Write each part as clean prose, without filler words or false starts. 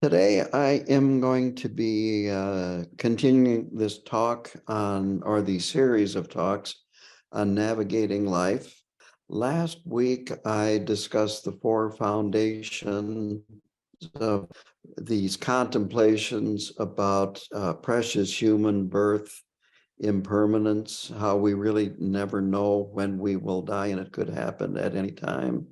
Today, I am going to be continuing this talk on, or the series of talks on navigating life. Last week, I discussed the four foundations of these contemplations about precious human birth, impermanence, how we really never know when we will die, and it could happen at any time,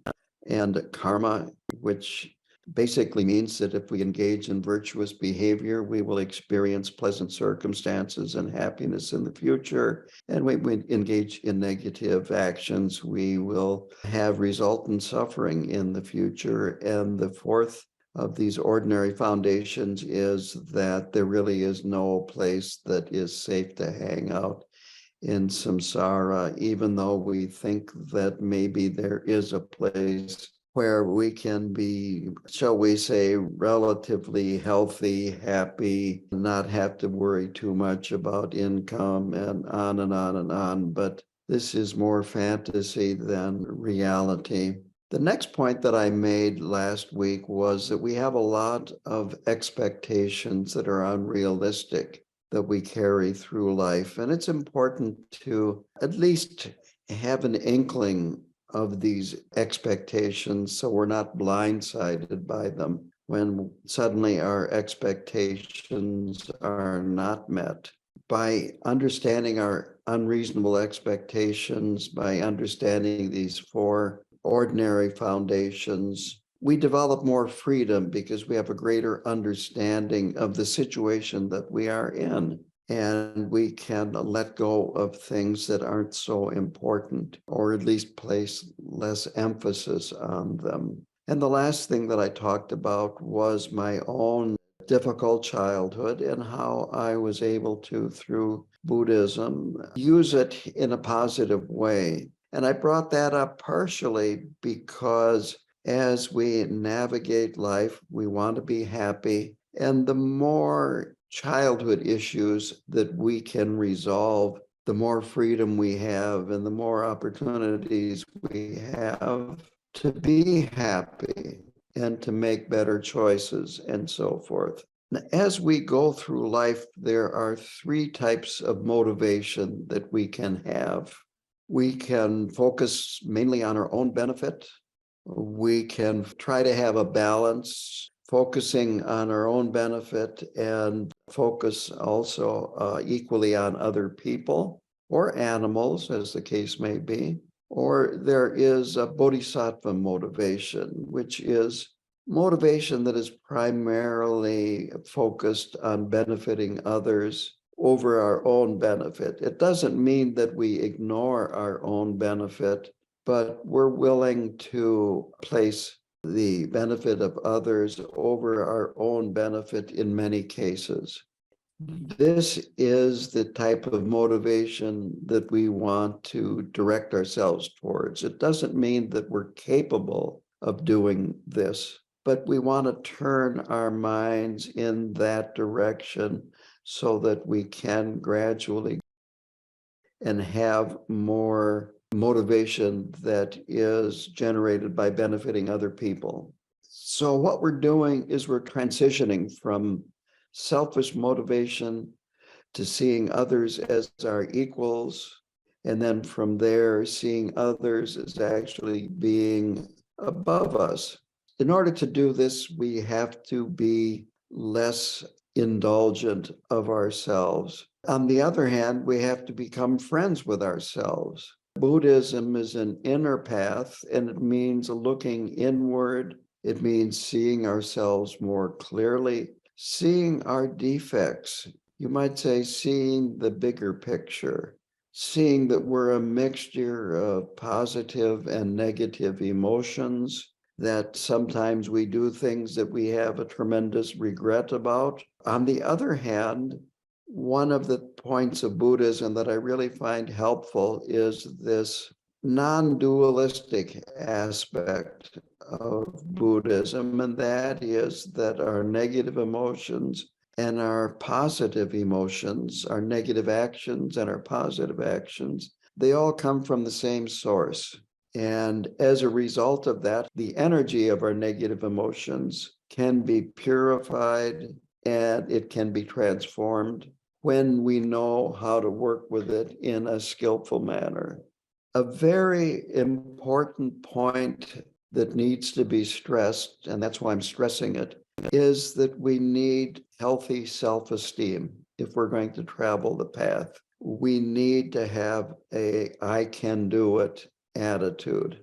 and karma, which basically means that if we engage in virtuous behavior, we will experience pleasant circumstances and happiness in the future. And when we engage in negative actions, we will have resultant suffering in the future. And the fourth of these ordinary foundations is that there really is no place that is safe to hang out in samsara, even though we think that maybe there is a place where we can be, shall we say, relatively healthy, happy, not have to worry too much about income and on and on and on. But this is more fantasy than reality. The next point that I made last week was that we have a lot of expectations that are unrealistic that we carry through life. And it's important to at least have an inkling of these expectations so we're not blindsided by them when suddenly our expectations are not met. By understanding our unreasonable expectations, by understanding these four ordinary foundations, we develop more freedom because we have a greater understanding of the situation that we are in. And we can let go of things that aren't so important, or at least place less emphasis on them. And the last thing that I talked about was my own difficult childhood and how I was able to, through Buddhism, use it in a positive way. And I brought that up partially because as we navigate life, we want to be happy. And the more childhood issues that we can resolve, the more freedom we have and the more opportunities we have to be happy and to make better choices and so forth. As we go through life, there are three types of motivation that we can have. We can focus mainly on our own benefit. We can try to have a balance, focusing on our own benefit and focus also equally on other people or animals, as the case may be. Or there is a bodhisattva motivation, which is motivation that is primarily focused on benefiting others over our own benefit. It doesn't mean that we ignore our own benefit, but we're willing to place the benefit of others over our own benefit in many cases. This is the type of motivation that we want to direct ourselves towards. It doesn't mean that we're capable of doing this, but we want to turn our minds in that direction so that we can gradually and have more motivation that is generated by benefiting other people. So what we're doing is we're transitioning from selfish motivation to seeing others as our equals, and then from there seeing others as actually being above us. In order to do this, we have to be less indulgent of ourselves. On the other hand, we have to become friends with ourselves. Buddhism is an inner path, and it means looking inward. It means seeing ourselves more clearly, seeing our defects. You might say seeing the bigger picture, seeing that we're a mixture of positive and negative emotions, that sometimes we do things that we have a tremendous regret about. On the other hand, one of the points of Buddhism that I really find helpful is this non-dualistic aspect of Buddhism, and that is that our negative emotions and our positive emotions, our negative actions and our positive actions, they all come from the same source. And as a result of that, the energy of our negative emotions can be purified and it can be transformed when we know how to work with it in a skillful manner. A very important point that needs to be stressed, and that's why I'm stressing it, is that we need healthy self-esteem if we're going to travel the path. We need to have a I can do it attitude,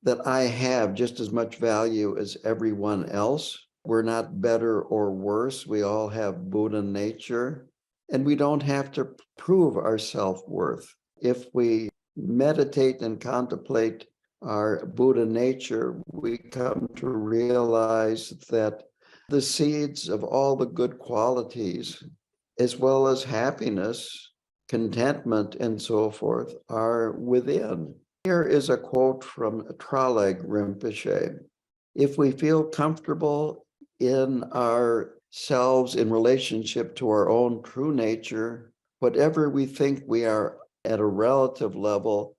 that I have just as much value as everyone else. We're not better or worse. We all have Buddha nature, and we don't have to prove our self-worth. If we meditate and contemplate our Buddha nature, we come to realize that the seeds of all the good qualities, as well as happiness, contentment, and so forth, are within. Here is a quote from Traleg Rinpoche. If we feel comfortable in ourselves in relationship to our own true nature, whatever we think we are at a relative level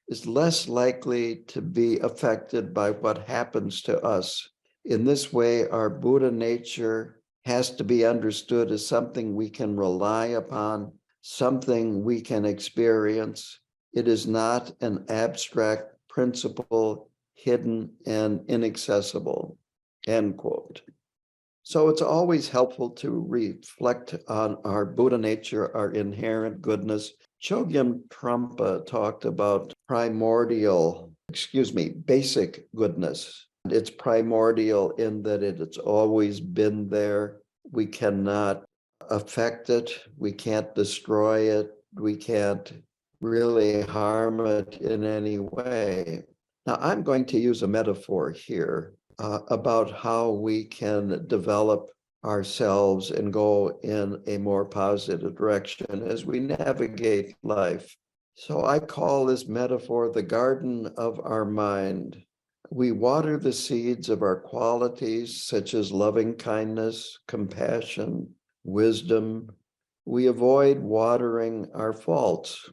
is less likely to be affected by what happens to us. In this way, our Buddha nature has to be understood as something we can rely upon, something we can experience. It is not an abstract principle, hidden and inaccessible, end quote. So it's always helpful to reflect on our Buddha nature, our inherent goodness. Chogyam Trungpa talked about basic goodness. It's primordial in that it's always been there. We cannot affect it. We can't destroy it. We can't really harm it in any way. Now, I'm going to use a metaphor here about how we can develop ourselves and go in a more positive direction as we navigate life. So I call this metaphor the garden of our mind. We water the seeds of our qualities, such as loving kindness, compassion, wisdom. We avoid watering our faults.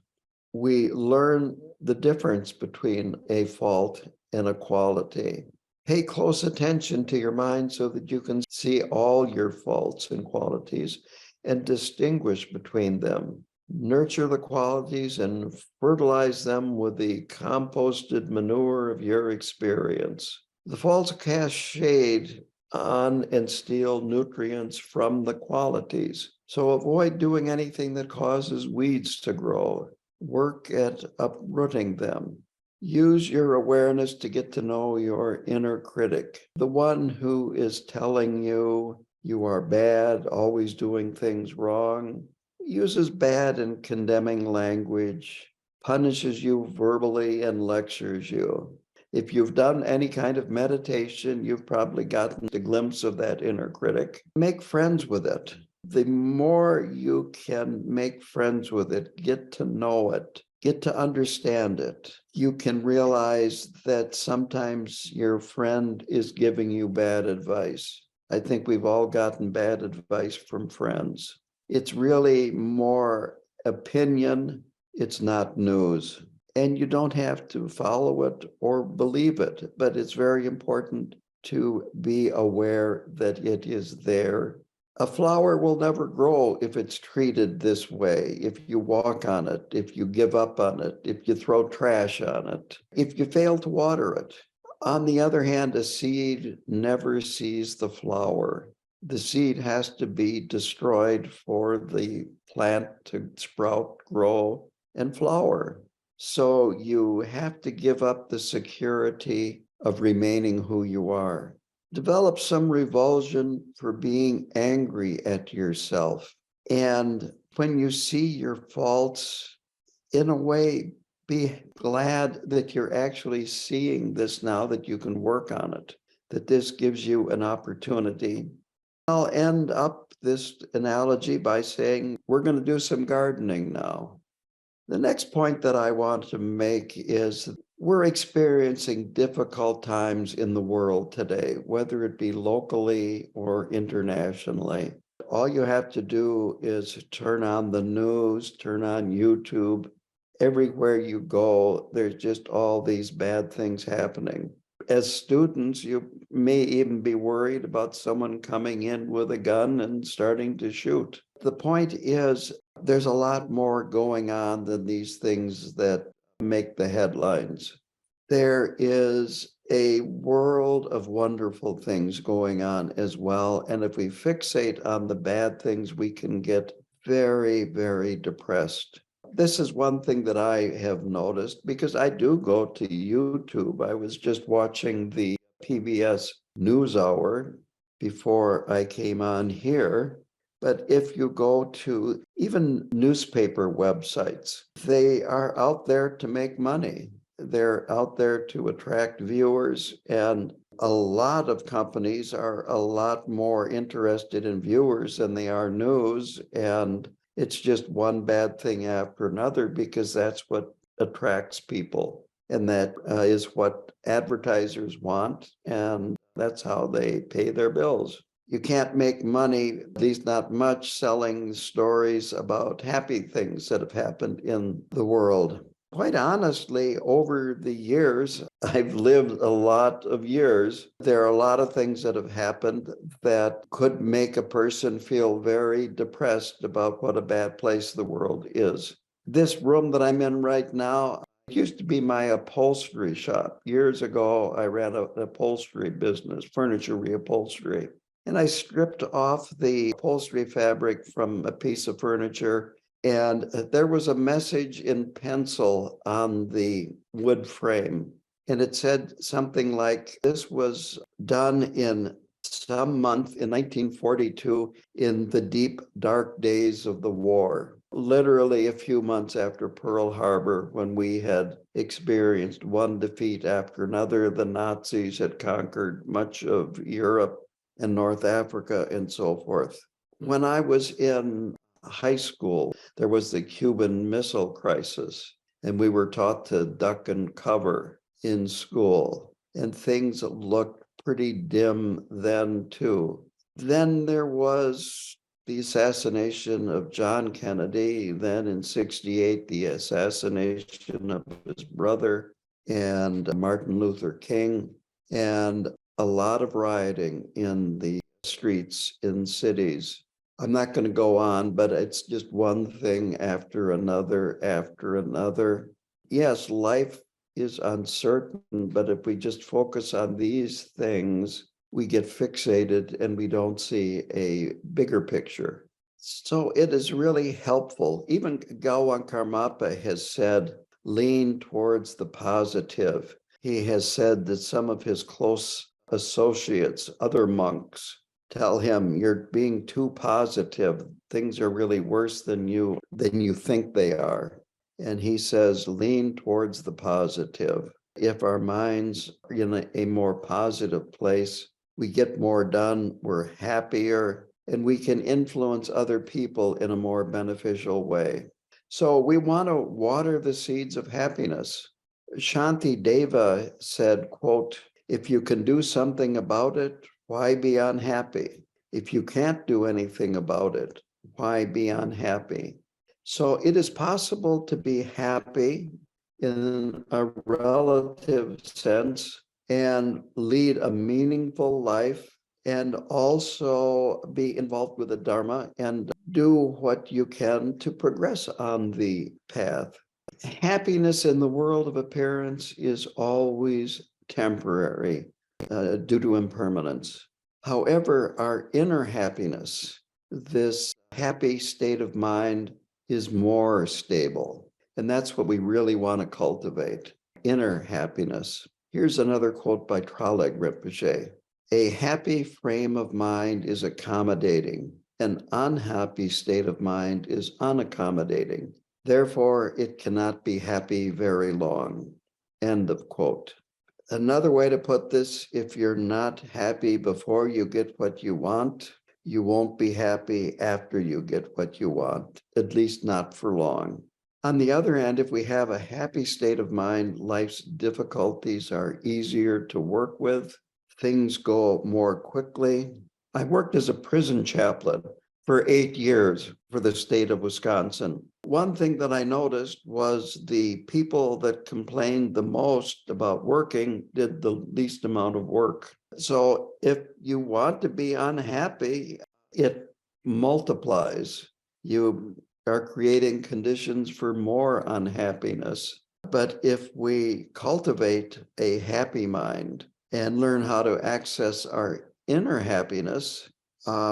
We learn the difference between a fault and a quality. Pay close attention to your mind so that you can see all your faults and qualities and distinguish between them. Nurture the qualities and fertilize them with the composted manure of your experience. The faults cast shade on and steal nutrients from the qualities. So avoid doing anything that causes weeds to grow. Work at uprooting them. Use your awareness to get to know your inner critic, the one who is telling you you are bad, always doing things wrong, uses bad and condemning language, punishes you verbally and lectures you. If you've done any kind of meditation, you've probably gotten a glimpse of that inner critic. Make friends with it. The more you can make friends with it, get to know it, get to understand it, you can realize that sometimes your friend is giving you bad advice. I think we've all gotten bad advice from friends. It's really more opinion, it's not news. And you don't have to follow it or believe it, but it's very important to be aware that it is there. A flower will never grow if it's treated this way, if you walk on it, if you give up on it, if you throw trash on it, if you fail to water it. On the other hand, a seed never sees the flower. The seed has to be destroyed for the plant to sprout, grow, and flower. So you have to give up the security of remaining who you are. Develop some revulsion for being angry at yourself. And when you see your faults, in a way, be glad that you're actually seeing this now, that you can work on it, that this gives you an opportunity. I'll end up this analogy by saying, we're going to do some gardening now. The next point that I want to make is we're experiencing difficult times in the world today, whether it be locally or internationally. All you have to do is turn on the news, turn on YouTube. Everywhere you go, there's just all these bad things happening. as students, you may even be worried about someone coming in with a gun and starting to shoot. The point is, there's a lot more going on than these things that make the headlines. There is a world of wonderful things going on as well. And if we fixate on the bad things, we can get very, very depressed. This is one thing that I have noticed because I do go to YouTube. I was just watching the PBS NewsHour before I came on here. But if you go to even newspaper websites, they are out there to make money. They're out there to attract viewers, and a lot of companies are a lot more interested in viewers than they are news. And it's just one bad thing after another because that's what attracts people. And that is what advertisers want. And that's how they pay their bills. You can't make money, at least not much, selling stories about happy things that have happened in the world. Quite honestly, over the years, I've lived a lot of years. There are a lot of things that have happened that could make a person feel very depressed about what a bad place the world is. This room that I'm in right now, it used to be my upholstery shop. Years ago, I ran an upholstery business, furniture reupholstery. And I stripped off the upholstery fabric from a piece of furniture, and there was a message in pencil on the wood frame. And it said something like, this was done in some month in 1942 in the deep, dark days of the war. Literally a few months after Pearl Harbor, when we had experienced one defeat after another. The Nazis had conquered much of Europe and North Africa and so forth. When I was in high school, there was the Cuban Missile Crisis, and we were taught to duck and cover in school, and things looked pretty dim then too. Then there was the assassination of John Kennedy, then in '68, the assassination of his brother, and Martin Luther King, and a lot of rioting in the streets in cities. I'm not going to go on, but it's just one thing after another, after another. Yes, life is uncertain, but if we just focus on these things, we get fixated and we don't see a bigger picture. So it is really helpful. Even Gawan Karmapa has said, lean towards the positive. He has said that some of his close associates, other monks, tell him, you're being too positive. Things are really worse than you think they are. And he says, lean towards the positive. If our minds are in a more positive place, we get more done, we're happier, and we can influence other people in a more beneficial way. So we want to water the seeds of happiness. Shanti Deva said, quote, if you can do something about it, why be unhappy? If you can't do anything about it, why be unhappy? So it is possible to be happy in a relative sense and lead a meaningful life and also be involved with the Dharma and do what you can to progress on the path. Happiness in the world of appearance is always temporary due to impermanence. However, our inner happiness, this happy state of mind, is more stable. And that's what we really want to cultivate, inner happiness. Here's another quote by Traleg Rinpoche. A happy frame of mind is accommodating. An unhappy state of mind is unaccommodating. Therefore, it cannot be happy very long. End of quote. Another way to put this, if you're not happy before you get what you want, you won't be happy after you get what you want, at least not for long. On the other hand, if we have a happy state of mind, life's difficulties are easier to work with. Things go more quickly. I worked as a prison chaplain for 8 years for the state of Wisconsin. One thing that I noticed was the people that complained the most about working did the least amount of work. So if you want to be unhappy, it multiplies. You are creating conditions for more unhappiness. But if we cultivate a happy mind and learn how to access our inner happiness,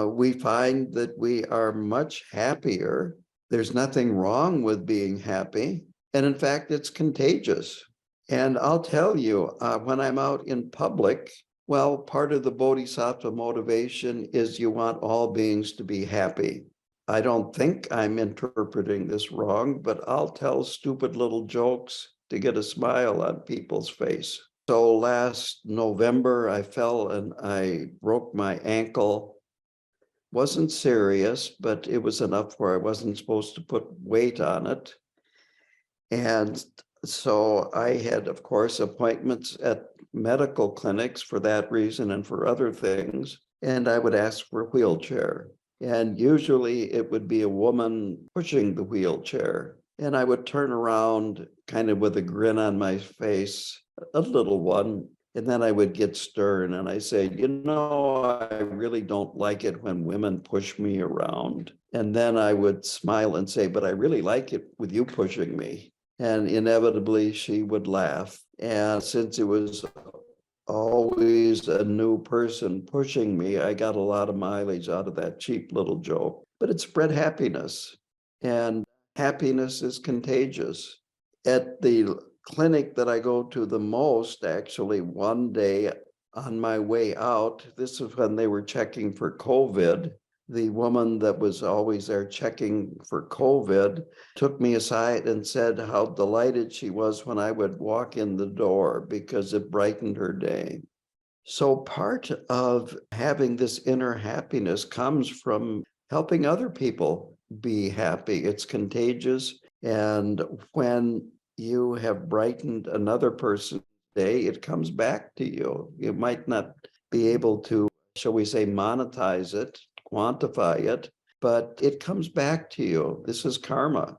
we find that we are much happier. There's nothing wrong with being happy. And in fact, it's contagious. And I'll tell you, when I'm out in public, well, part of the Bodhisattva motivation is you want all beings to be happy. I don't think I'm interpreting this wrong, but I'll tell stupid little jokes to get a smile on people's face. So last November, I fell and I broke my ankle. Wasn't serious, but it was enough where I wasn't supposed to put weight on it. And so I had, of course, appointments at medical clinics for that reason and for other things. And I would ask for a wheelchair. And usually it would be a woman pushing the wheelchair. And I would turn around kind of with a grin on my face, a little one. And then I would get stern and I say, I really don't like it when women push me around. And then I would smile and say, but I really like it with you pushing me. And inevitably she would laugh. And since it was always a new person pushing me, I got a lot of mileage out of that cheap little joke. But it spread happiness, and happiness is contagious. At the clinic that I go to the most, actually, one day on my way out, this is when they were checking for COVID. The woman that was always there checking for COVID took me aside and said how delighted she was when I would walk in the door because it brightened her day. So part of having this inner happiness comes from helping other people be happy. It's contagious. And when you have brightened another person's day, it comes back to you. You might not be able to, shall we say, monetize it, quantify it, but it comes back to you. This is karma.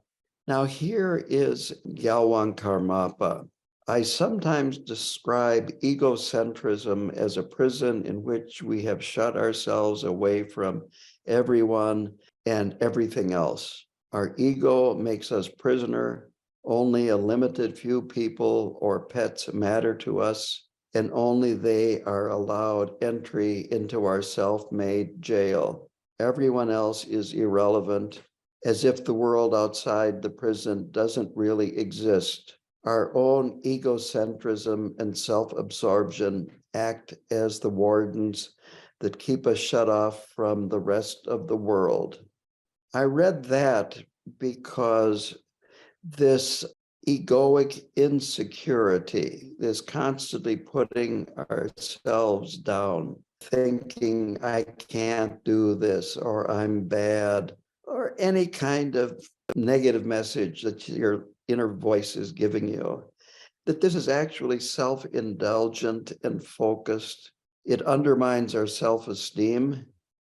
Now here is Gyalwang Karmapa. I sometimes describe egocentrism as a prison in which we have shut ourselves away from everyone and everything else. Our ego makes us prisoner. Only a limited few people or pets matter to us, and only they are allowed entry into our self-made jail. Everyone else is irrelevant, as if the world outside the prison doesn't really exist. Our own egocentrism and self-absorption act as the wardens that keep us shut off from the rest of the world. I read that because this egoic insecurity, this constantly putting ourselves down, thinking I can't do this, or I'm bad, or any kind of negative message that your inner voice is giving you, that this is actually self-indulgent and focused. It undermines our self-esteem,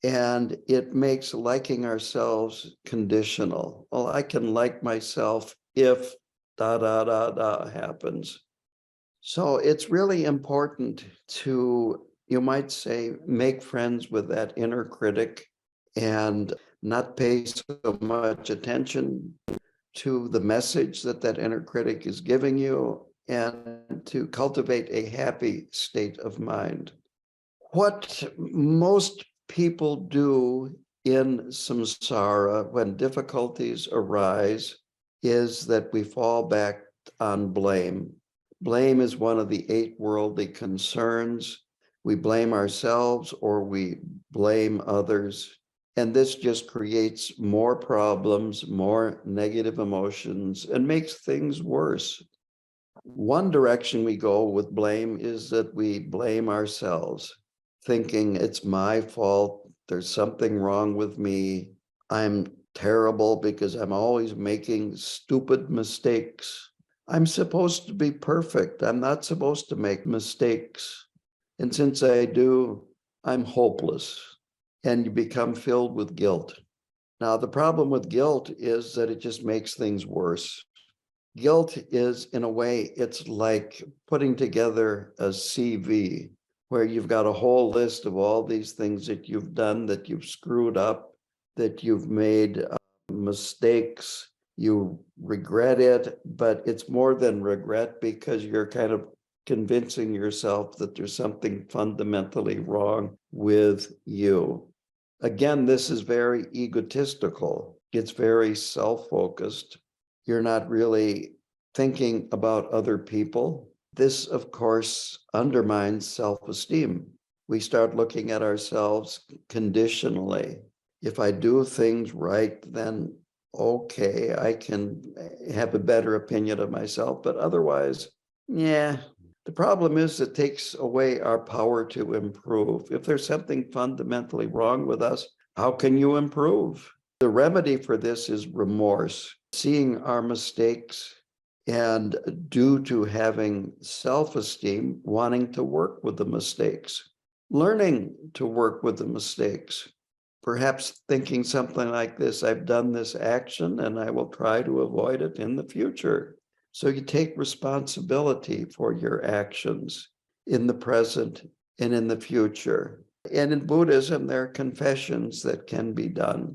and it makes liking ourselves conditional. Well, I can like myself if happens. So it's really important to, you might say, make friends with that inner critic and not pay so much attention to the message that that inner critic is giving you, and to cultivate a happy state of mind. What most people do in samsara when difficulties arise is that we fall back on blame. Blame is one of the 8 worldly concerns. We blame ourselves or we blame others. And this just creates more problems, more negative emotions, and makes things worse. One direction we go with blame is that we blame ourselves, thinking it's my fault, there's something wrong with me, I'm terrible because I'm always making stupid mistakes. I'm supposed to be perfect. I'm not supposed to make mistakes. And since I do, I'm hopeless. And you become filled with guilt. Now, the problem with guilt is that it just makes things worse. Guilt is, in a way, it's like putting together a CV where you've got a whole list of all these things that you've done, that you've screwed up, that you've made mistakes, you regret it, but it's more than regret because you're kind of convincing yourself that there's something fundamentally wrong with you. Again, this is very egotistical. It's very self-focused. You're not really thinking about other people. This, of course, undermines self-esteem. We start looking at ourselves conditionally. If I do things right, then okay, I can have a better opinion of myself, but otherwise, yeah. The problem is it takes away our power to improve. If there's something fundamentally wrong with us, how can you improve? The remedy for this is remorse, seeing our mistakes, and due to having self-esteem, wanting to work with the mistakes, learning to work with the mistakes, perhaps thinking something like this: I've done this action and I will try to avoid it in the future. So you take responsibility for your actions in the present and in the future. And in Buddhism, there are confessions that can be done.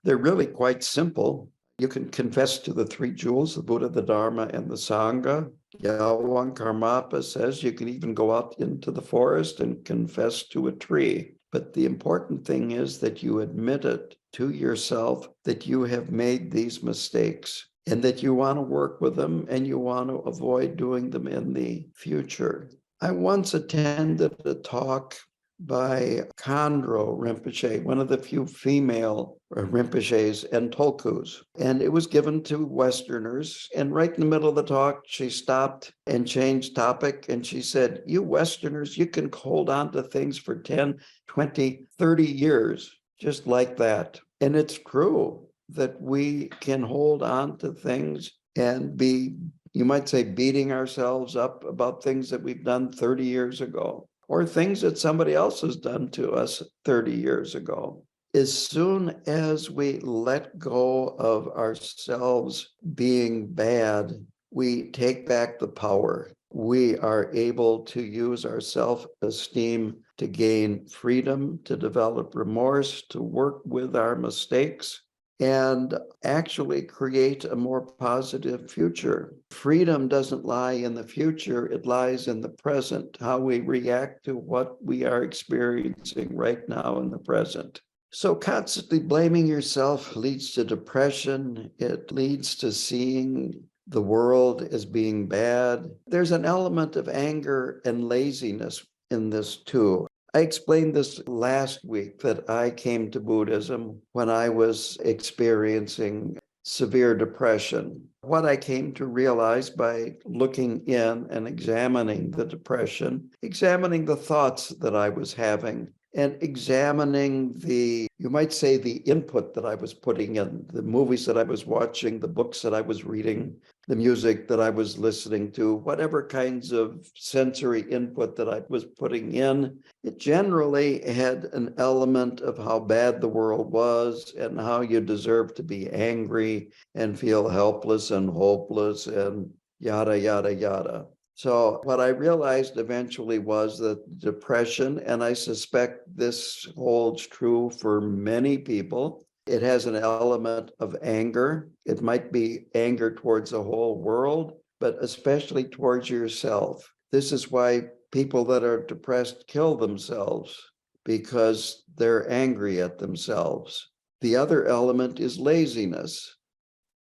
They're really quite simple. You can confess to the three jewels, the Buddha, the Dharma, and the Sangha. Yawang Karmapa says you can even go out into the forest and confess to a tree. But the important thing is that you admit it to yourself that you have made these mistakes and that you want to work with them and you want to avoid doing them in the future. I once attended a talk by Khandro Rinpoche, one of the few female Rinpoches and Tulkus. And it was given to Westerners. And right in the middle of the talk, she stopped and changed topic. And she said, you Westerners, you can hold on to things for 10, 20, 30 years, just like that. And it's true that we can hold on to things and be, you might say, beating ourselves up about things that we've done 30 years ago, or things that somebody else has done to us 30 years ago. As soon as we let go of ourselves being bad, we take back the power. We are able to use our self-esteem to gain freedom, to develop remorse, to work with our mistakes, and actually create a more positive future. Freedom doesn't lie in the future, it lies in the present, how we react to what we are experiencing right now in the present. So constantly blaming yourself leads to depression. It leads to seeing the world as being bad. There's an element of anger and laziness in this too. I explained this last week that I came to Buddhism when I was experiencing severe depression. What I came to realize by looking in and examining the depression, examining the thoughts that I was having, and examining the, you might say, the input that I was putting in, the movies that I was watching, the books that I was reading, the music that I was listening to, whatever kinds of sensory input that I was putting in, it generally had an element of how bad the world was and how you deserve to be angry and feel helpless and hopeless and yada, yada, yada. So what I realized eventually was that depression, and I suspect this holds true for many people, it has an element of anger. It might be anger towards the whole world, but especially towards yourself. This is why people that are depressed kill themselves, because they're angry at themselves. The other element is laziness.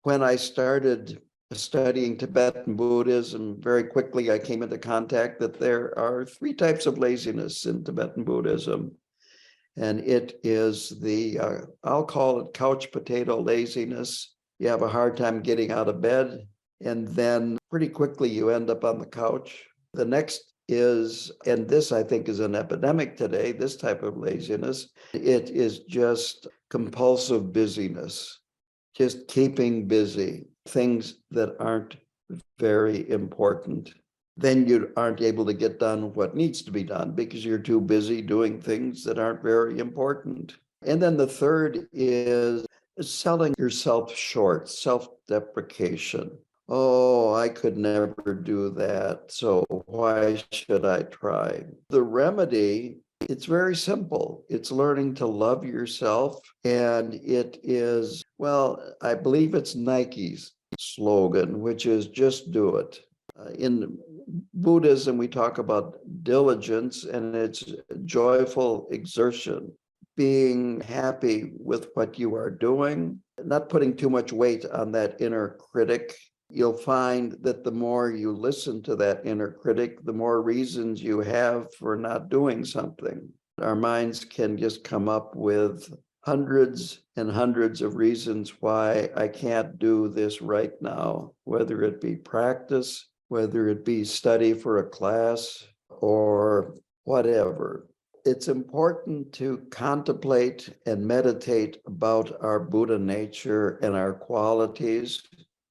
When I started studying Tibetan Buddhism, very quickly I came into contact that there are three types of laziness in Tibetan Buddhism. And it is the, I'll call it couch potato laziness. You have a hard time getting out of bed, and then pretty quickly you end up on the couch. The next is, and this I think is an epidemic today, this type of laziness, it is just compulsive busyness, just keeping busy, things that aren't very important. Then you aren't able to get done what needs to be done because you're too busy doing things that aren't very important. And then the third is selling yourself short, self-deprecation. Oh, I could never do that, so why should I try? The remedy, it's very simple. It's learning to love yourself, and it is, well, I believe it's Nike's slogan, which is just do it. In Buddhism, we talk about diligence, and it's joyful exertion, being happy with what you are doing, not putting too much weight on that inner critic. You'll find that the more you listen to that inner critic, the more reasons you have for not doing something. Our minds can just come up with hundreds and hundreds of reasons why I can't do this right now, whether it be practice, whether it be study for a class, or whatever. It's important to contemplate and meditate about our Buddha nature and our qualities,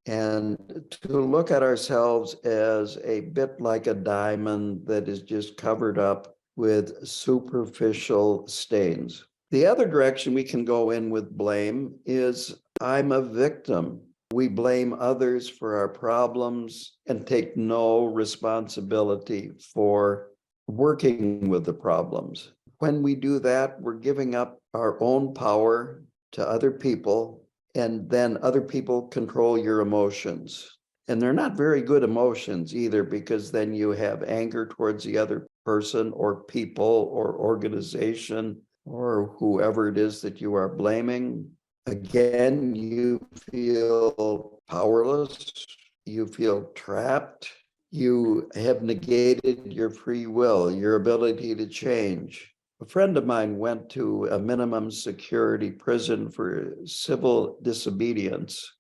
and to look at ourselves as a bit like a diamond that is just covered up with superficial stains. The other direction we can go in with blame is I'm a victim. We blame others for our problems and take no responsibility for working with the problems. When we do that, we're giving up our own power to other people, and then other people control your emotions. And they're not very good emotions either, because then you have anger towards the other person or people or organization or whoever it is that you are blaming. Again, you feel powerless, you feel trapped, you have negated your free will, your ability to change. A friend of mine went to a minimum security prison for civil disobedience,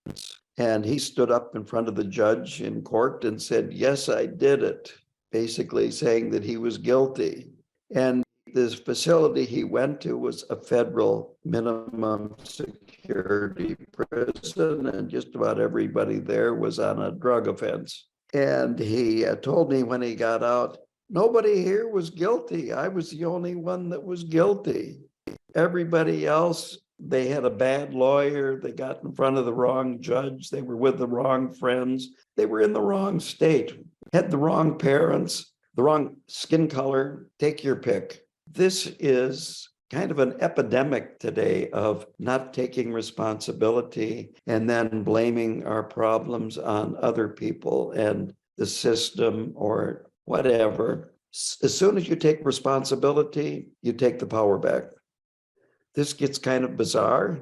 and he stood up in front of the judge in court and said, "Yes, I did it," basically saying that he was guilty. And this facility he went to was a federal minimum security prison, and just about everybody there was on a drug offense. And he told me when he got out, nobody here was guilty. I was the only one that was guilty. Everybody else, they had a bad lawyer. They got in front of the wrong judge. They were with the wrong friends. They were in the wrong state, had the wrong parents, the wrong skin color. Take your pick. This is kind of an epidemic today of not taking responsibility and then blaming our problems on other people and the system or whatever. As soon as you take responsibility, you take the power back. This gets kind of bizarre.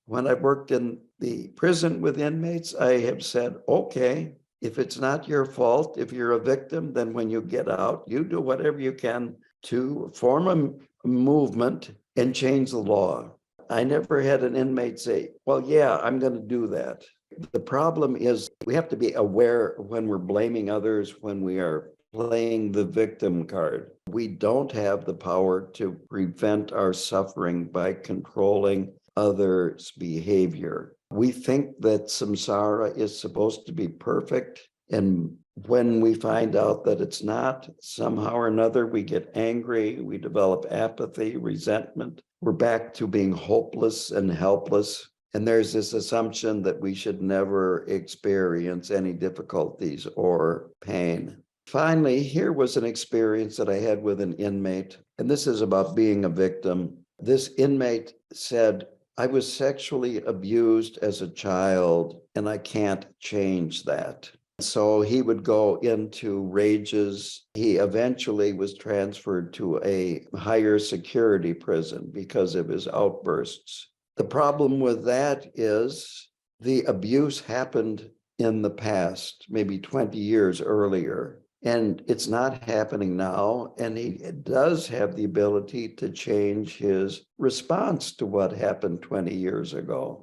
When I worked in the prison with inmates, I have said, okay, if it's not your fault, if you're a victim, then when you get out, you do whatever you can to form a movement and change the law. I never had an inmate say, well, yeah, I'm going to do that. The problem is we have to be aware when we're blaming others, when we are playing the victim card. We don't have the power to prevent our suffering by controlling others' behavior. We think that samsara is supposed to be perfect, and when we find out that it's not, somehow or another, we get angry, we develop apathy, resentment. We're back to being hopeless and helpless. And there's this assumption that we should never experience any difficulties or pain. Finally, here was an experience that I had with an inmate, and this is about being a victim. This inmate said, I was sexually abused as a child, and I can't change that. So he would go into rages. He eventually was transferred to a higher security prison because of his outbursts. The problem with that is the abuse happened in the past, maybe 20 years earlier, and it's not happening now. And he does have the ability to change his response to what happened 20 years ago.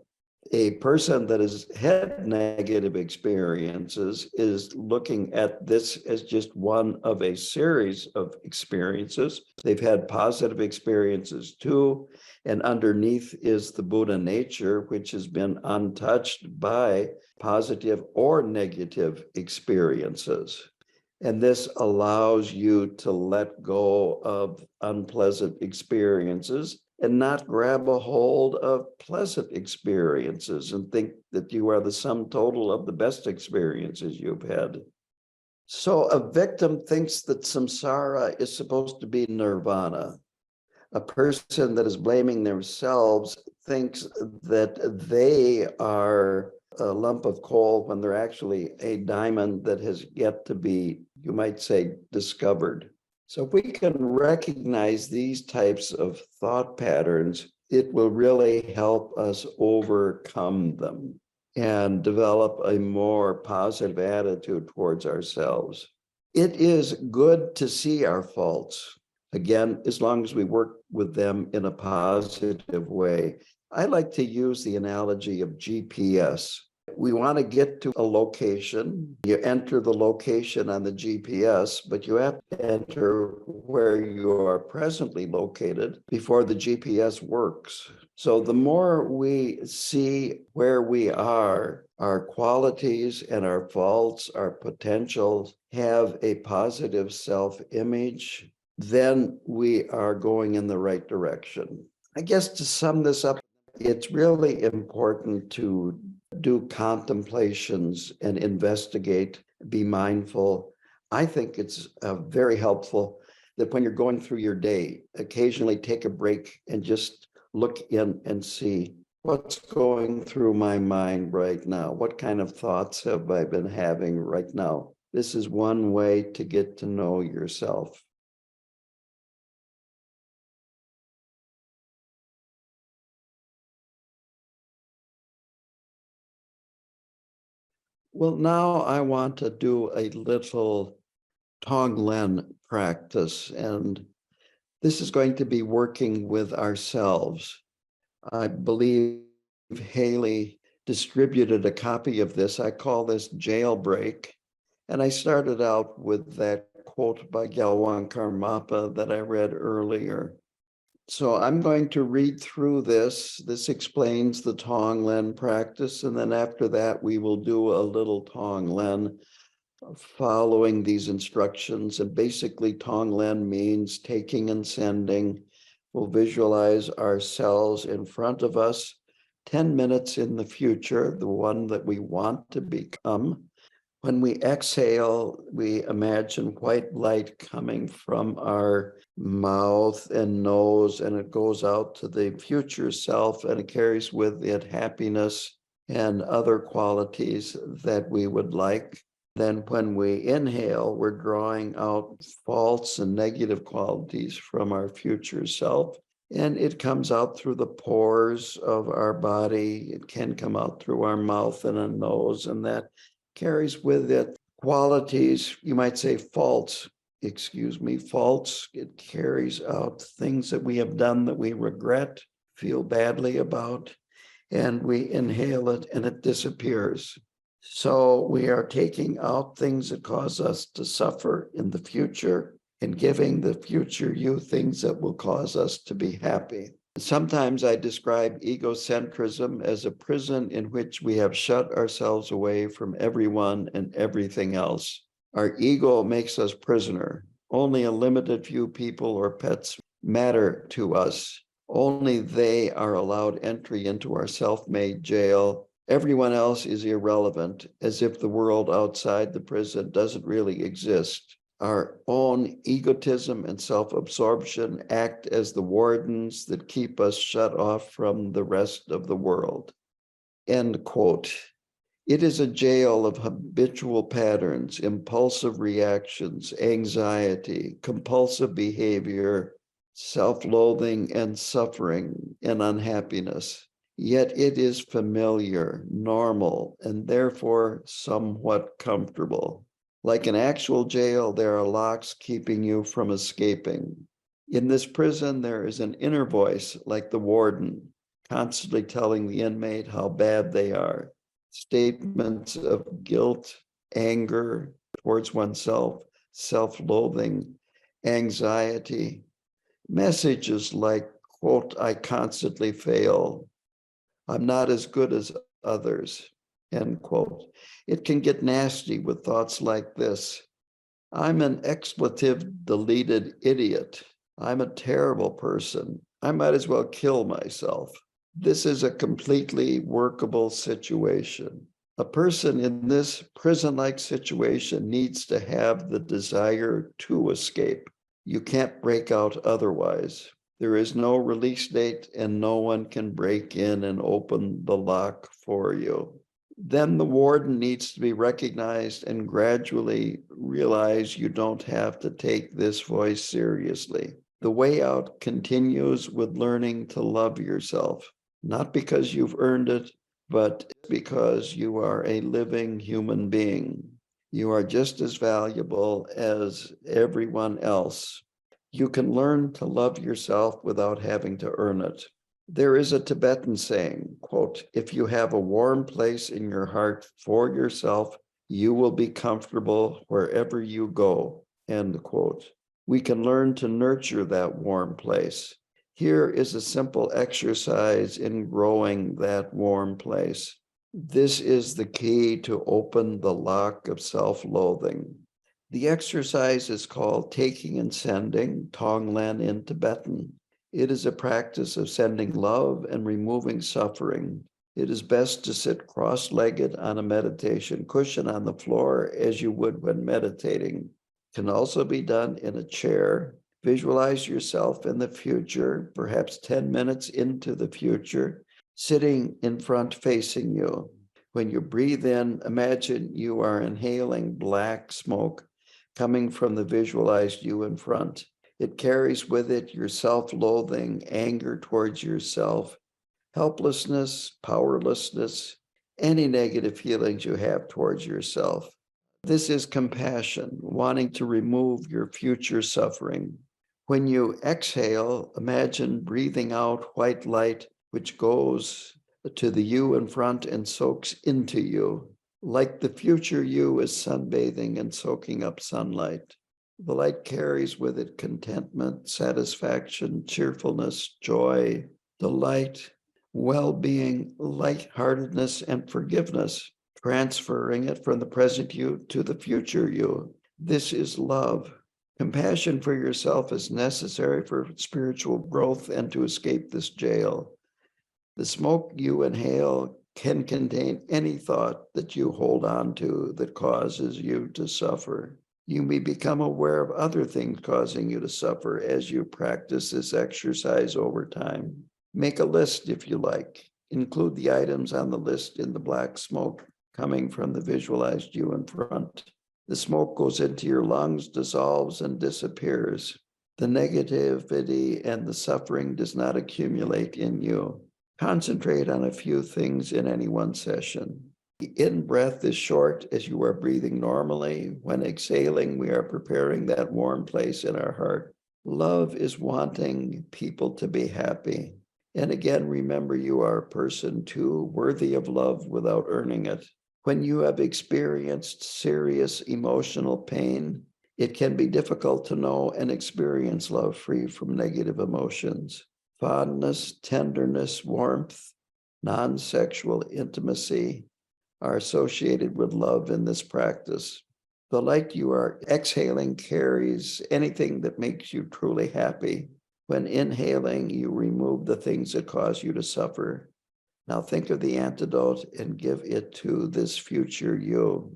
A person that has had negative experiences is looking at this as just one of a series of experiences. They've had positive experiences too, and underneath is the Buddha nature, which has been untouched by positive or negative experiences. And this allows you to let go of unpleasant experiences and not grab a hold of pleasant experiences and think that you are the sum total of the best experiences you've had. So a victim thinks that samsara is supposed to be nirvana. A person that is blaming themselves thinks that they are a lump of coal when they're actually a diamond that has yet to be, you might say, discovered. So if we can recognize these types of thought patterns, it will really help us overcome them and develop a more positive attitude towards ourselves. It is good to see our faults. Again, as long as we work with them in a positive way. I like to use the analogy of GPS. We want to get to a location. You enter the location on the GPS, but you have to enter where you are presently located before the GPS works. So the more we see where we are, our qualities and our faults, our potentials, have a positive self-image, then we are going in the right direction. I guess to sum this up, it's really important to do contemplations and investigate, be mindful. I think it's very helpful that when you're going through your day, occasionally take a break and just look in and see what's going through my mind right now. What kind of thoughts have I been having right now? This is one way to get to know yourself. Well, now I want to do a little Tonglen practice, and this is going to be working with ourselves. I believe Haley distributed a copy of this. I call this Jailbreak, and I started out with that quote by Gyalwang Karmapa that I read earlier. So I'm going to read through this. This explains the Tonglen practice, and then after that, we will do a little Tonglen following these instructions. And basically, Tonglen means taking and sending. We'll visualize ourselves in front of us, 10 minutes in the future, the one that we want to become. When we exhale, we imagine white light coming from our mouth and nose, and it goes out to the future self, and it carries with it happiness and other qualities that we would like. Then when we inhale, we're drawing out false and negative qualities from our future self, and it comes out through the pores of our body. It can come out through our mouth and a nose, and that carries with it qualities, you might say faults. It carries out things that we have done that we regret, feel badly about, and we inhale it and it disappears. So we are taking out things that cause us to suffer in the future and giving the future you things that will cause us to be happy. Sometimes I describe egocentrism as a prison in which we have shut ourselves away from everyone and everything else. Our ego makes us prisoner. Only a limited few people or pets matter to us. Only they are allowed entry into our self-made jail. Everyone else is irrelevant, as if the world outside the prison doesn't really exist. Our own egotism and self-absorption act as the wardens that keep us shut off from the rest of the world. End quote. It is a jail of habitual patterns, impulsive reactions, anxiety, compulsive behavior, self-loathing and suffering and unhappiness. Yet it is familiar, normal, and therefore somewhat comfortable. Like an actual jail, there are locks keeping you from escaping. In this prison, there is an inner voice, like the warden, constantly telling the inmate how bad they are. Statements of guilt, anger towards oneself, self-loathing, anxiety. Messages like, quote, I constantly fail. I'm not as good as others, end quote. It can get nasty with thoughts like this. I'm an expletive deleted idiot. I'm a terrible person. I might as well kill myself. This is a completely workable situation. A person in this prison-like situation needs to have the desire to escape. You can't break out otherwise. There is no release date and no one can break in and open the lock for you. Then the warden needs to be recognized and gradually realize you don't have to take this voice seriously. The way out continues with learning to love yourself, not because you've earned it, but because you are a living human being. You are just as valuable as everyone else. You can learn to love yourself without having to earn it. There is a Tibetan saying, quote, if you have a warm place in your heart for yourself, you will be comfortable wherever you go, end quote. We can learn to nurture that warm place. Here is a simple exercise in growing that warm place. This is the key to open the lock of self-loathing. The exercise is called taking and sending, Tonglen in Tibetan. It is a practice of sending love and removing suffering. It is best to sit cross-legged on a meditation cushion on the floor as you would when meditating. It can also be done in a chair. Visualize yourself in the future, perhaps 10 minutes into the future, sitting in front facing you. When you breathe in, imagine you are inhaling black smoke coming from the visualized you in front. It carries with it your self-loathing, anger towards yourself, helplessness, powerlessness, any negative feelings you have towards yourself. This is compassion, wanting to remove your future suffering. When you exhale, imagine breathing out white light, which goes to the you in front and soaks into you, like the future you is sunbathing and soaking up sunlight. The light carries with it contentment, satisfaction, cheerfulness, joy, delight, well-being, lightheartedness, and forgiveness, transferring it from the present you to the future you. This is love. Compassion for yourself is necessary for spiritual growth and to escape this jail. The smoke you inhale can contain any thought that you hold on to that causes you to suffer. You may become aware of other things causing you to suffer as you practice this exercise over time. Make a list if you like. Include the items on the list in the black smoke coming from the visualized you in front. The smoke goes into your lungs, dissolves, and disappears. The negativity and the suffering does not accumulate in you. Concentrate on a few things in any one session. The in-breath is short as you are breathing normally. When exhaling, we are preparing that warm place in our heart. Love is wanting people to be happy. And again, remember you are a person too, worthy of love without earning it. When you have experienced serious emotional pain, it can be difficult to know and experience love free from negative emotions. Fondness, tenderness, warmth, non-sexual intimacy are associated with love in this practice. The light you are exhaling carries anything that makes you truly happy. When inhaling, you remove the things that cause you to suffer. Now think of the antidote and give it to this future you.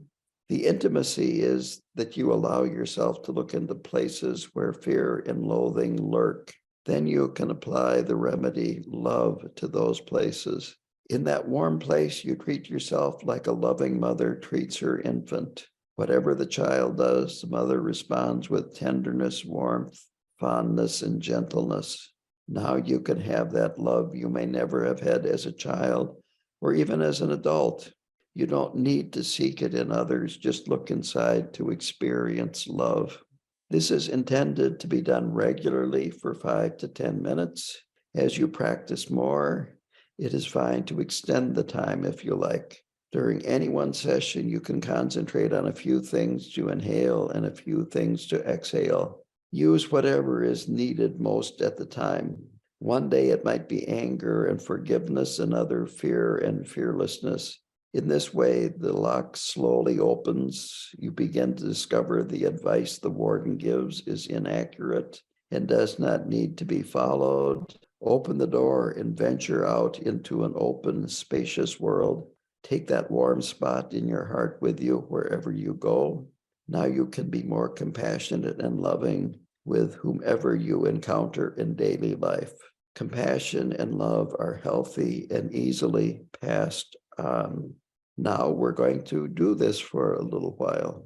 The intimacy is that you allow yourself to look into places where fear and loathing lurk. Then you can apply the remedy, love, to those places. In that warm place, you treat yourself like a loving mother treats her infant. Whatever the child does, the mother responds with tenderness, warmth, fondness, and gentleness. Now you can have that love you may never have had as a child or even as an adult. You don't need to seek it in others, just look inside to experience love. This is intended to be done regularly for 5 to 10 minutes. As you practice more, it is fine to extend the time if you like. During any one session, you can concentrate on a few things to inhale and a few things to exhale. Use whatever is needed most at the time. One day it might be anger and forgiveness, another fear and fearlessness. In this way, the lock slowly opens. You begin to discover the advice the warden gives is inaccurate and does not need to be followed. Open the door and venture out into an open, spacious world. Take that warm spot in your heart with you wherever you go. Now you can be more compassionate and loving with whomever you encounter in daily life. Compassion and love are healthy and easily passed on. Now we're going to do this for a little while.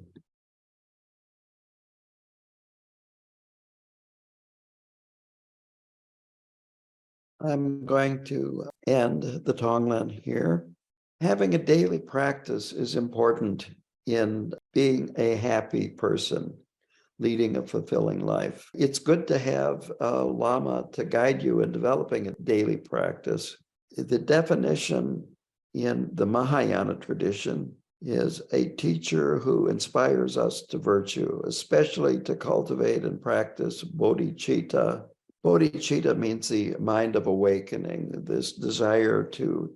I'm going to end the Tonglen here. Having a daily practice is important in being a happy person, leading a fulfilling life. It's good to have a Lama to guide you in developing a daily practice. The definition in the Mahayana tradition is a teacher who inspires us to virtue, especially to cultivate and practice bodhicitta. Bodhicitta means the mind of awakening, this desire to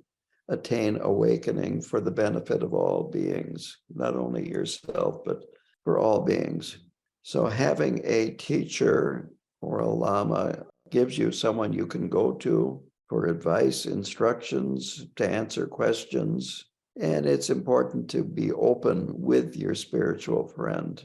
attain awakening for the benefit of all beings, not only yourself, but for all beings. So having a teacher or a Lama gives you someone you can go to for advice, instructions, to answer questions. And it's important to be open with your spiritual friend.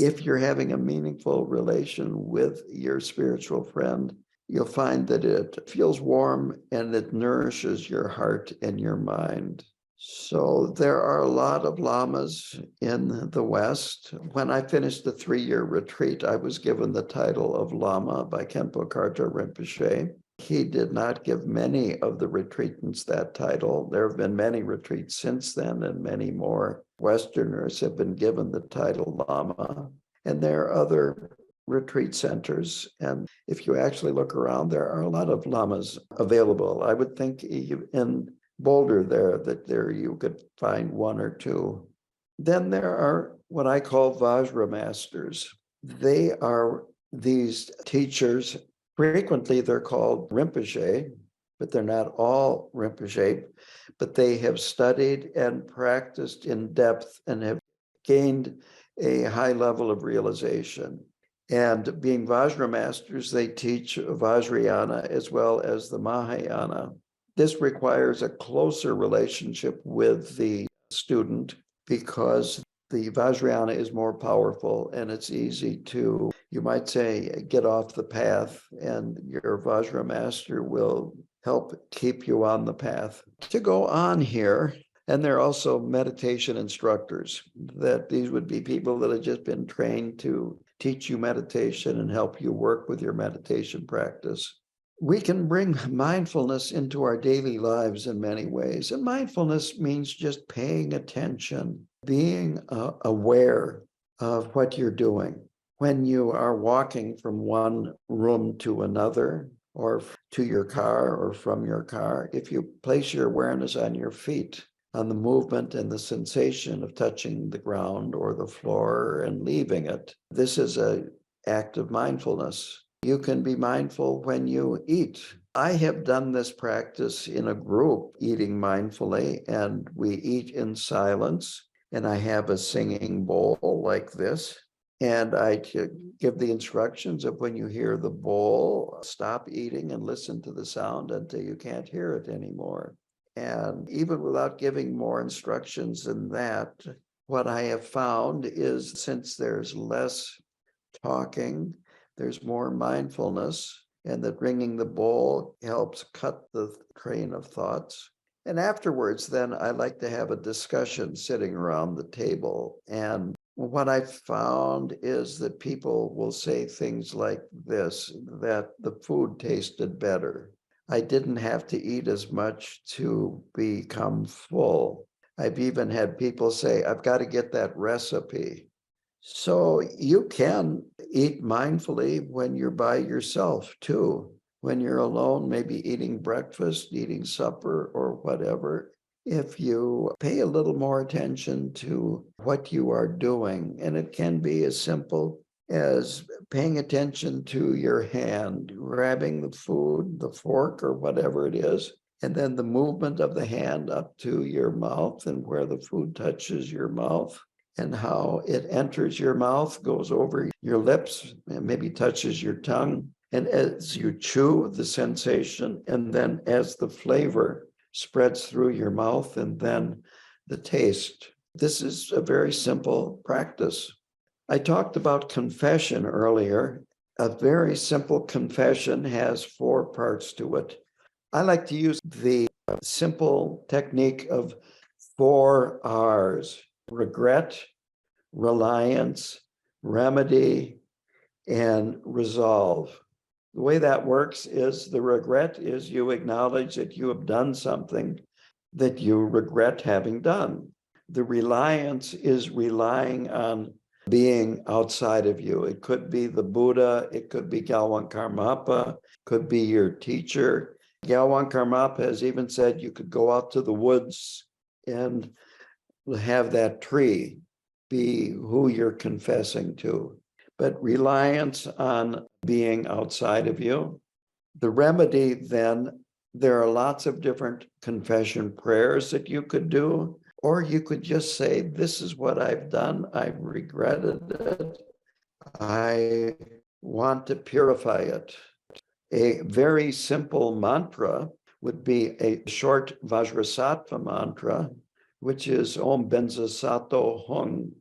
If you're having a meaningful relation with your spiritual friend, you'll find that it feels warm and it nourishes your heart and your mind. So there are a lot of lamas in the West. When I finished the 3-year retreat, I was given the title of Lama by Khenpo Karthar Rinpoche. He did not give many of the retreatants that title. There have been many retreats since then, and many more Westerners have been given the title Lama. And there are other retreat centers. And if you actually look around, there are a lot of lamas available. I would think in Boulder there you could find one or two. Then there are what I call Vajra masters. They are these teachers. Frequently they're called Rinpoche, but they're not all Rinpoche, but they have studied and practiced in depth and have gained a high level of realization. And being Vajra masters, they teach Vajrayana as well as the Mahayana. This requires a closer relationship with the student because the Vajrayana is more powerful and it's easy to, you might say, get off the path, and your Vajra master will help keep you on the path. To go on here, and there are also meditation instructors, that these would be people that have just been trained to teach you meditation and help you work with your meditation practice. We can bring mindfulness into our daily lives in many ways. And mindfulness means just paying attention, being aware of what you're doing. When you are walking from one room to another, or to your car, or from your car, if you place your awareness on your feet, on the movement and the sensation of touching the ground or the floor and leaving it, this is an act of mindfulness. You can be mindful when you eat. I have done this practice in a group, eating mindfully, and we eat in silence. And I have a singing bowl like this. And I give the instructions of when you hear the bowl, stop eating and listen to the sound until you can't hear it anymore. And even without giving more instructions than that, what I have found is since there's less talking, there's more mindfulness, and that ringing the bowl helps cut the train of thoughts. And afterwards, then I like to have a discussion sitting around the table. And what I found is that people will say things like this, that the food tasted better. I didn't have to eat as much to become full. I've even had people say, I've got to get that recipe. So you can eat mindfully when you're by yourself too. When you're alone, maybe eating breakfast, eating supper, or whatever. If you pay a little more attention to what you are doing, and it can be as simple as paying attention to your hand, grabbing the food, the fork, or whatever it is, and then the movement of the hand up to your mouth and where the food touches your mouth, and how it enters your mouth, goes over your lips, and maybe touches your tongue, And as you chew, the sensation, and then as the flavor spreads through your mouth, and then the taste. This is a very simple practice. I talked about confession earlier. A very simple confession has 4 parts to it. I like to use the simple technique of 4 R's: regret, reliance, remedy, and resolve. The way that works is the regret is you acknowledge that you have done something that you regret having done. The reliance is relying on being outside of you. It could be the Buddha, it could be Gyalwant Karmapa, could be your teacher. Gyalwant Karmapa has even said you could go out to the woods and have that tree be who you're confessing to. But reliance on being outside of you. The remedy, then, there are lots of different confession prayers that you could do, or you could just say, this is what I've done. I've regretted it. I want to purify it. A very simple mantra would be a short Vajrasattva mantra, which is Om Benza Sato Hung.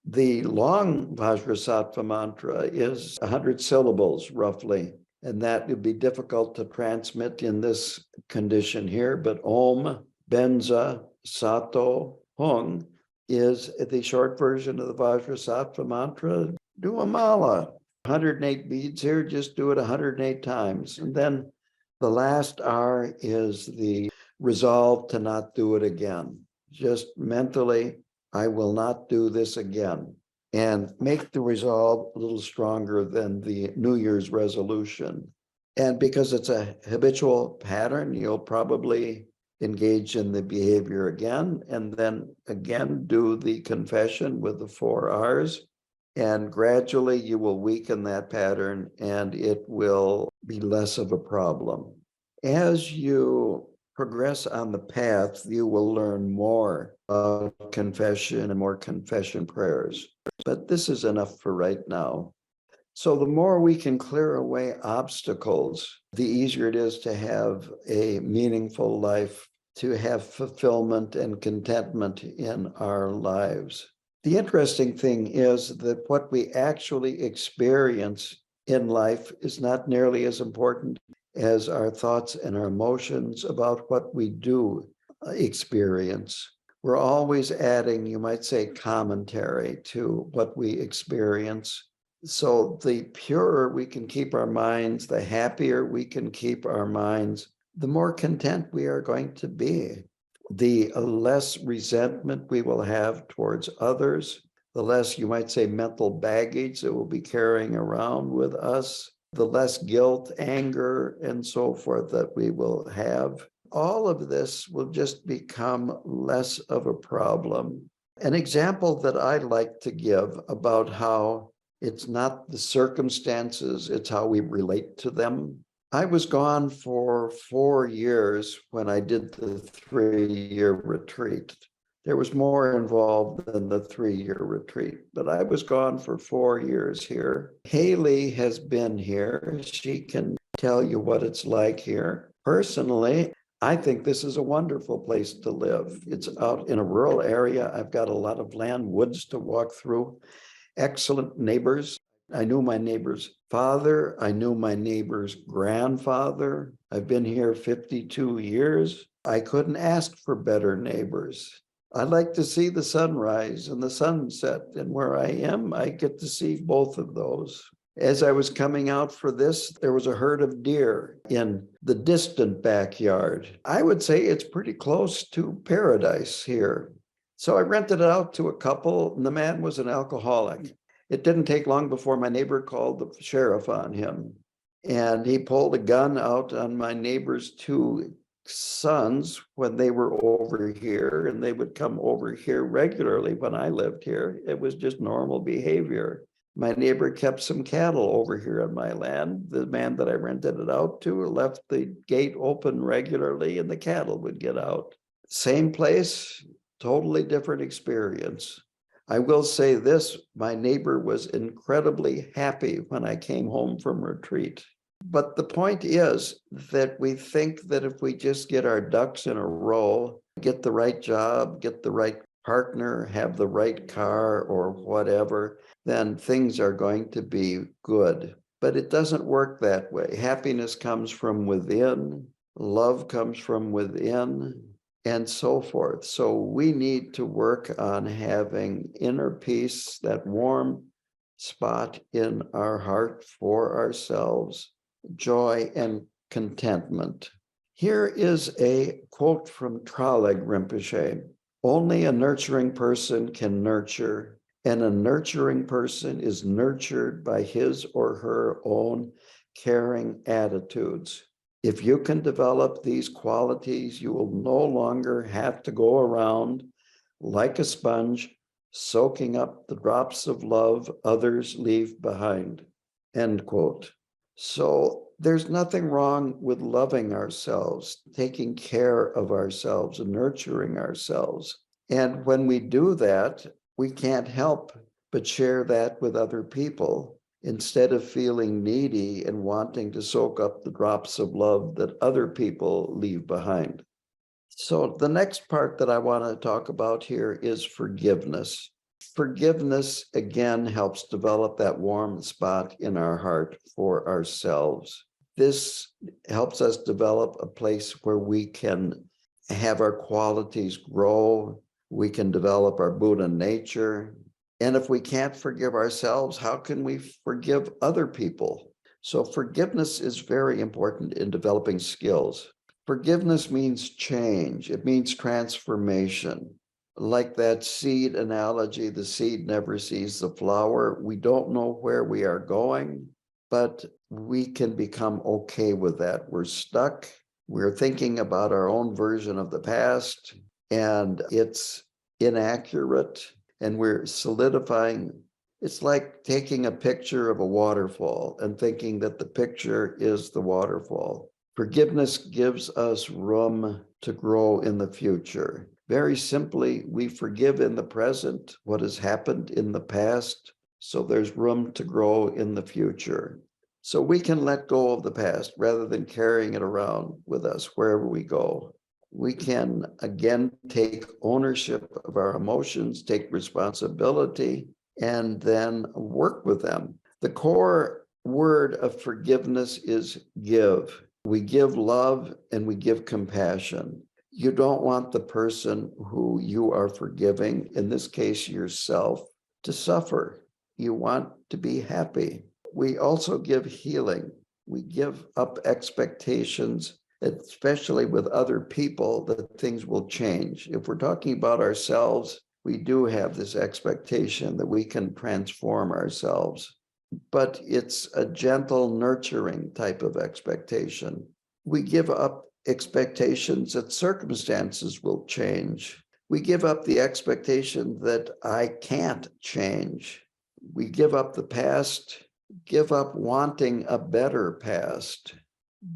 The long Vajrasattva mantra is 100 syllables, roughly, and that would be difficult to transmit in this condition here, but Om Benza Sato Hung is the short version of the Vajrasattva mantra. Do a mala. 108 beads here, just do it 108 times. And then the last R is the resolve to not do it again. Just mentally, I will not do this again. And make the resolve a little stronger than the New Year's resolution. And because it's a habitual pattern, you'll probably engage in the behavior again, and then again do the confession with the 4 R's. And gradually you will weaken that pattern and it will be less of a problem. As you progress on the path, you will learn more about confession and more confession prayers. But this is enough for right now. So the more we can clear away obstacles, the easier it is to have a meaningful life, to have fulfillment and contentment in our lives. The interesting thing is that what we actually experience in life is not nearly as important as our thoughts and our emotions about what we do experience. We're always adding, you might say, commentary to what we experience. So the purer we can keep our minds, the happier we can keep our minds, the more content we are going to be. The less resentment we will have towards others, the less, you might say, mental baggage that we'll be carrying around with us, the less guilt, anger, and so forth that we will have. All of this will just become less of a problem. An example that I like to give about how it's not the circumstances, it's how we relate to them. I was gone for 4 years when I did the 3-year retreat. There was more involved than the 3-year retreat, but I was gone for 4 years here. Haley has been here. She can tell you what it's like here. Personally, I think this is a wonderful place to live. It's out in a rural area. I've got a lot of land, woods to walk through, excellent neighbors. I knew my neighbor's father. I knew my neighbor's grandfather. I've been here 52 years. I couldn't ask for better neighbors. I like to see the sunrise and the sunset, and where I am, I get to see both of those. As I was coming out for this, there was a herd of deer in the distant backyard. I would say it's pretty close to paradise here. So I rented it out to a couple, and the man was an alcoholic. It didn't take long before my neighbor called the sheriff on him. And he pulled a gun out on my neighbor's 2 sons when they were over here, and they would come over here regularly when I lived here. It was just normal behavior. My neighbor kept some cattle over here on my land. The man that I rented it out to left the gate open regularly, and the cattle would get out. Same place, totally different experience. I will say this, my neighbor was incredibly happy when I came home from retreat. But the point is that we think that if we just get our ducks in a row, get the right job, get the right partner, have the right car or whatever, then things are going to be good. But it doesn't work that way. Happiness comes from within, love comes from within, and so forth. So we need to work on having inner peace, that warm spot in our heart for ourselves, joy and contentment. Here is a quote from Traleg Rinpoche. Only a nurturing person can nurture, and a nurturing person is nurtured by his or her own caring attitudes. If you can develop these qualities, you will no longer have to go around like a sponge, soaking up the drops of love others leave behind. End quote. So there's nothing wrong with loving ourselves, taking care of ourselves, and nurturing ourselves. And when we do that, we can't help but share that with other people instead of feeling needy and wanting to soak up the drops of love that other people leave behind. So the next part that I want to talk about here is forgiveness. Forgiveness, again, helps develop that warm spot in our heart for ourselves. This helps us develop a place where we can have our qualities grow. We can develop our Buddha nature. And if we can't forgive ourselves, how can we forgive other people? So forgiveness is very important in developing skills. Forgiveness means change. It means transformation. Like that seed analogy, the seed never sees the flower. We don't know where we are going, but we can become okay with that. We're stuck. We're thinking about our own version of the past, and it's inaccurate, and we're solidifying. It's like taking a picture of a waterfall and thinking that the picture is the waterfall. Forgiveness gives us room to grow in the future. Very simply, we forgive in the present what has happened in the past, so there's room to grow in the future. So we can let go of the past rather than carrying it around with us wherever we go. We can, again, take ownership of our emotions, take responsibility, and then work with them. The core word of forgiveness is give. We give love and we give compassion. You don't want the person who you are forgiving, in this case yourself, to suffer. You want to be happy. We also give healing. We give up expectations, especially with other people, that things will change. If we're talking about ourselves, we do have this expectation that we can transform ourselves. But it's a gentle, nurturing type of expectation. We give up expectations that circumstances will change. We give up the expectation that I can't change. We give up the past, give up wanting a better past,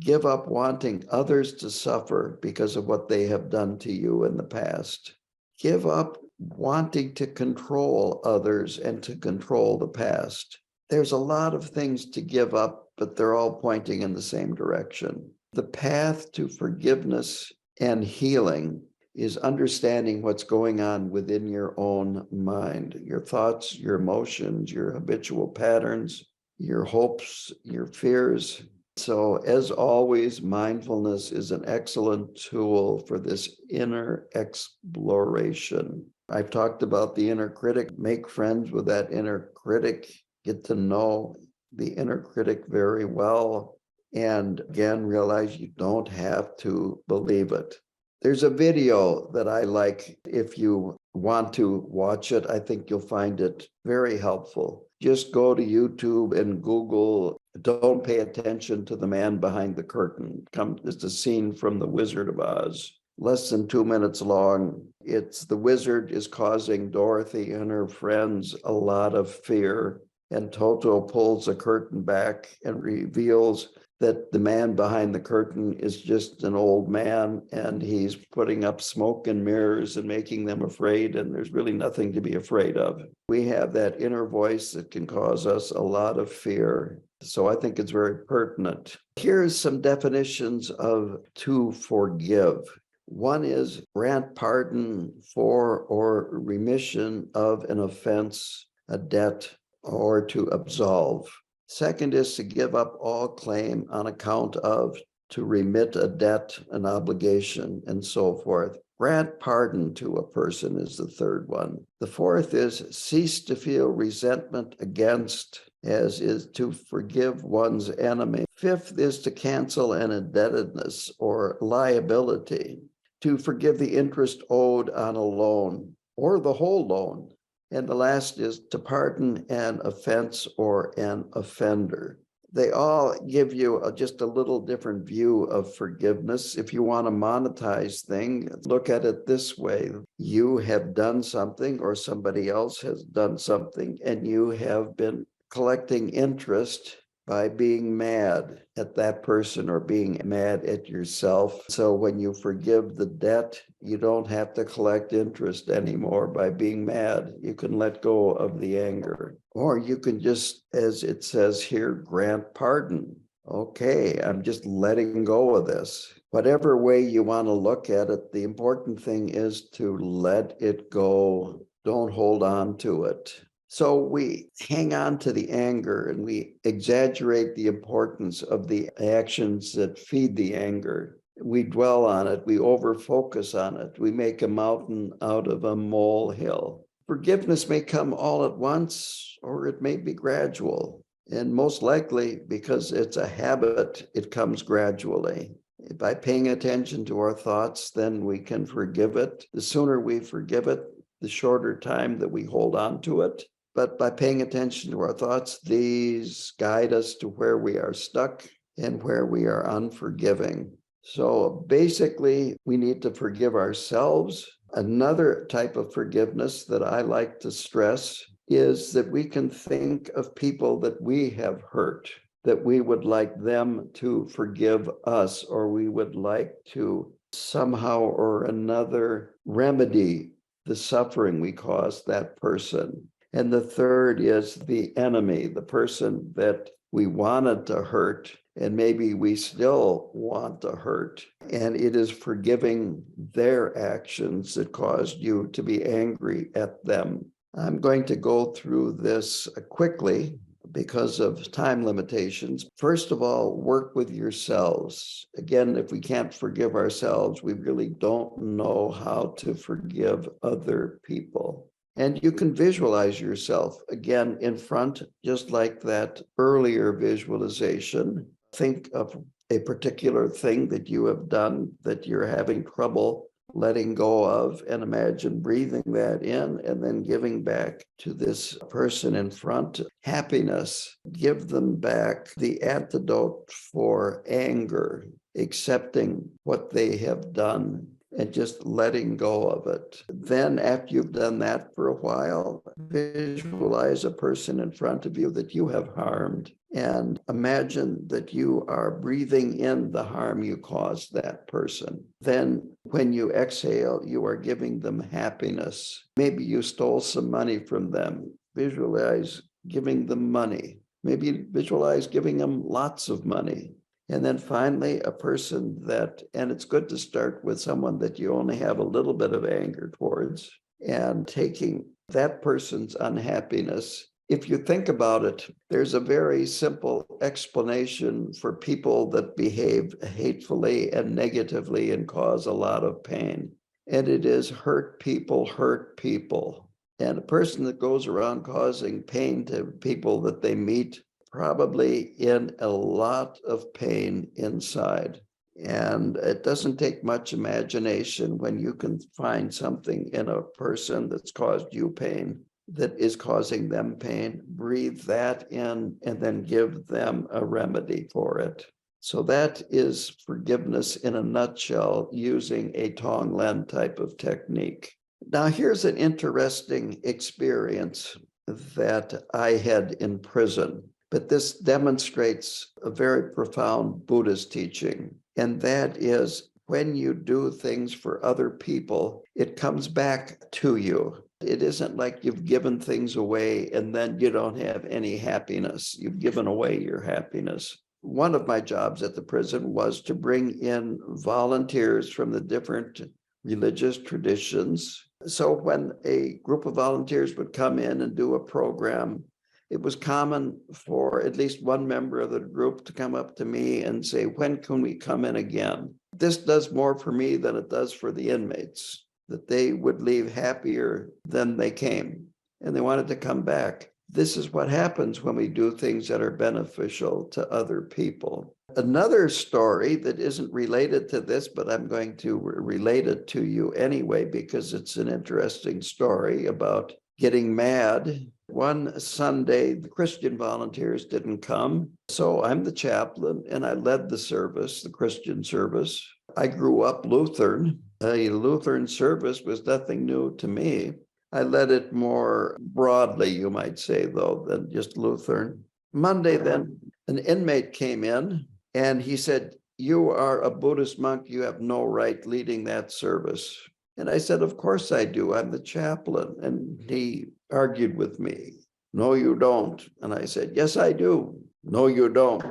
give up wanting others to suffer because of what they have done to you in the past. Give up wanting to control others and to control the past. There's a lot of things to give up, but they're all pointing in the same direction. The path to forgiveness and healing is understanding what's going on within your own mind, your thoughts, your emotions, your habitual patterns, your hopes, your fears. So as always, mindfulness is an excellent tool for this inner exploration. I've talked about the inner critic. Make friends with that inner critic. Get to know the inner critic very well. And again, realize you don't have to believe it. There's a video that I like. If you want to watch it, I think you'll find it very helpful. Just go to YouTube and Google, "Don't Pay Attention to the Man Behind the Curtain." It's a scene from The Wizard of Oz. Less than 2 minutes long. It's the wizard is causing Dorothy and her friends a lot of fear. And Toto pulls the curtain back and reveals that the man behind the curtain is just an old man and he's putting up smoke and mirrors and making them afraid, and there's really nothing to be afraid of. We have that inner voice that can cause us a lot of fear. So I think it's very pertinent. Here's some definitions of to forgive. One is grant pardon for or remission of an offense, a debt, or to absolve. Second is to give up all claim on account of, to remit a debt, an obligation, and so forth. Grant pardon to a person is the third one. The fourth is cease to feel resentment against, as is to forgive one's enemy. Fifth is to cancel an indebtedness or liability, to forgive the interest owed on a loan or the whole loan. And the last is to pardon an offense or an offender. They all give you just a little different view of forgiveness. If you want to monetize things, look at it this way. You have done something or somebody else has done something, and you have been collecting interest by being mad at that person or being mad at yourself. So when you forgive the debt, you don't have to collect interest anymore by being mad. You can let go of the anger. Or you can just, as it says here, grant pardon. Okay, I'm just letting go of this. Whatever way you want to look at it, the important thing is to let it go. Don't hold on to it. So we hang on to the anger and we exaggerate the importance of the actions that feed the anger. We dwell on it. We overfocus on it. We make a mountain out of a molehill. Forgiveness may come all at once, or it may be gradual. And most likely, because it's a habit, it comes gradually. By paying attention to our thoughts, then we can forgive it. The sooner we forgive it, the shorter time that we hold on to it. But by paying attention to our thoughts, these guide us to where we are stuck and where we are unforgiving. So basically, we need to forgive ourselves. Another type of forgiveness that I like to stress is that we can think of people that we have hurt, that we would like them to forgive us, or we would like to somehow or another remedy the suffering we caused that person. And the third is the enemy, the person that we wanted to hurt, and maybe we still want to hurt. And it is forgiving their actions that caused you to be angry at them. I'm going to go through this quickly because of time limitations. First of all, work with yourselves. Again, if we can't forgive ourselves, we really don't know how to forgive other people. And you can visualize yourself again in front, just like that earlier visualization. Think of a particular thing that you have done that you're having trouble letting go of, and imagine breathing that in and then giving back to this person in front happiness. Give them back the antidote for anger, accepting what they have done and just letting go of it. Then after you've done that for a while, visualize a person in front of you that you have harmed, and imagine that you are breathing in the harm you caused that person. Then when you exhale, you are giving them happiness. Maybe you stole some money from them. Visualize giving them money. Maybe visualize giving them lots of money. And then finally, a person that, and it's good to start with someone that you only have a little bit of anger towards, and taking that person's unhappiness. If you think about it, there's a very simple explanation for people that behave hatefully and negatively and cause a lot of pain. And it is hurt people hurt people. And a person that goes around causing pain to people that they meet probably in a lot of pain inside. And it doesn't take much imagination when you can find something in a person that's caused you pain that is causing them pain. Breathe that in and then give them a remedy for it. So that is forgiveness in a nutshell, using a Tonglen type of technique. Now, here's an interesting experience that I had in prison. But this demonstrates a very profound Buddhist teaching, and that is when you do things for other people, it comes back to you. It isn't like you've given things away and then you don't have any happiness. You've given away your happiness. One of my jobs at the prison was to bring in volunteers from the different religious traditions. So when a group of volunteers would come in and do a program, it was common for at least one member of the group to come up to me and say, when can we come in again? This does more for me than it does for the inmates, that they would leave happier than they came, and they wanted to come back. This is what happens when we do things that are beneficial to other people. Another story that isn't related to this, but I'm going to relate it to you anyway, because it's an interesting story about getting mad. One Sunday, the Christian volunteers didn't come. So I'm the chaplain and I led the service, the Christian service. I grew up Lutheran. A Lutheran service was nothing new to me. I led it more broadly, you might say, though, than just Lutheran. Monday, then, an inmate came in and he said, "You are a Buddhist monk. You have no right leading that service." And I said, "Of course I do. I'm the chaplain." And he argued with me. "No, you don't." And I said, "Yes, I do." "No, you don't."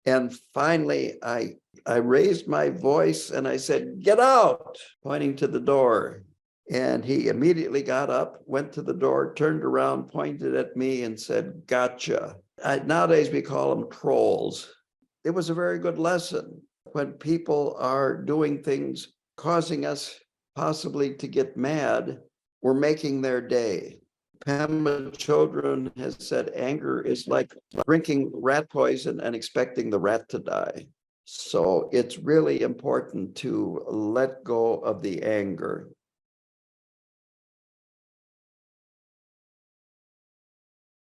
And finally, I raised my voice and I said, "Get out," pointing to the door. And he immediately got up, went to the door, turned around, pointed at me and said, "Gotcha." Nowadays, we call them trolls. It was a very good lesson. When people are doing things causing us possibly to get mad, we're making their day. Pamela Chodron has said anger is like drinking rat poison and expecting the rat to die. So it's really important to let go of the anger.